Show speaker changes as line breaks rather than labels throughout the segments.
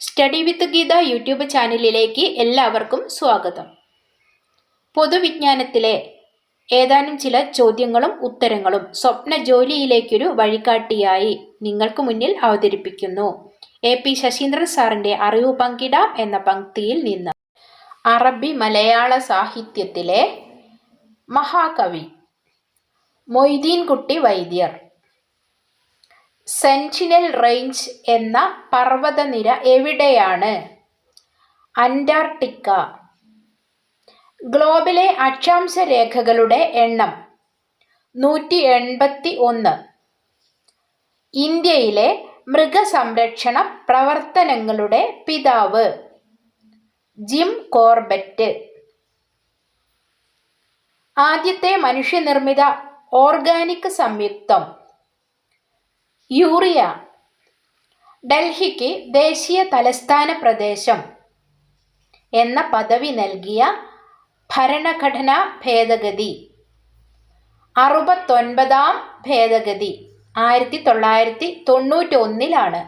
Study വിത്ത് Geetha YouTube ചാനലിലേക്ക് എല്ലാവർക്കും സ്വാഗതം. പൊതുവിജ്ഞാനത്തിലെ ഏതാനും ചില ചോദ്യങ്ങളും ഉത്തരങ്ങളും സ്വപ്ന ജോലിയിലേക്കൊരു വഴികാട്ടിയായി നിങ്ങൾക്ക് മുന്നിൽ അവതരിപ്പിക്കുന്നു. AP ശശീന്ദ്രൻ സാറിൻ്റെ അറിവ് പങ്കിടാം എന്ന പംക്തിയിൽ നിന്ന്. അറബി മലയാള സാഹിത്യത്തിലെ മഹാകവി മൊയ്തീൻ കുട്ടി വൈദ്യർ. സെന്റിനൽ റേഞ്ച് എന്ന പർവ്വതനിര എവിടെയാണ്? അന്റാർട്ടിക്ക. ഗ്ലോബിലെ അക്ഷാംശ രേഖകളുടെ എണ്ണം 181. ഇന്ത്യയിലെ മൃഗസംരക്ഷണ പ്രവർത്തനങ്ങളുടെ പിതാവ് ജിം കോർബറ്റ്. ആദ്യത്തെ മനുഷ്യനിർമ്മിത ഓർഗാനിക് സംയുക്തം യൂറിയ. ഡൽഹിക്ക് ദേശീയ തലസ്ഥാന പ്രദേശം എന്ന പദവി നൽകിയ ഭരണഘടനാ ഭേദഗതി 69ാം ഭേദഗതി 1991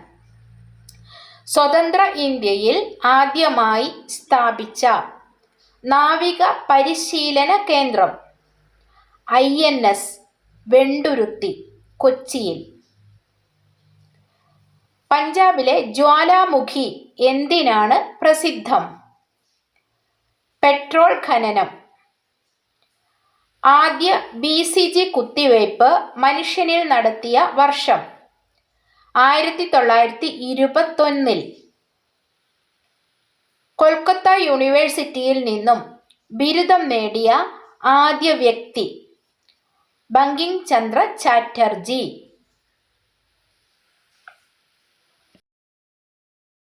സ്വതന്ത്ര ഇന്ത്യയിൽ ആദ്യമായി സ്ഥാപിച്ച നാവിക പരിശീലന കേന്ദ്രം INS വെണ്ടുരുത്തി, കൊച്ചിയിൽ. പഞ്ചാബിലെ ജ്വാലാമുഖി എന്തിനാണ് പ്രസിദ്ധം? പെട്രോൾ ഖനനം. ആദ്യ BCG കുത്തിവയ്പ് മനുഷ്യനിൽ നടത്തിയ വർഷം 1921. കൊൽക്കത്ത യൂണിവേഴ്സിറ്റിയിൽ നിന്നും ബിരുദം നേടിയ ആദ്യ വ്യക്തി ബങ്കിം ചന്ദ്ര ചാറ്റർജി.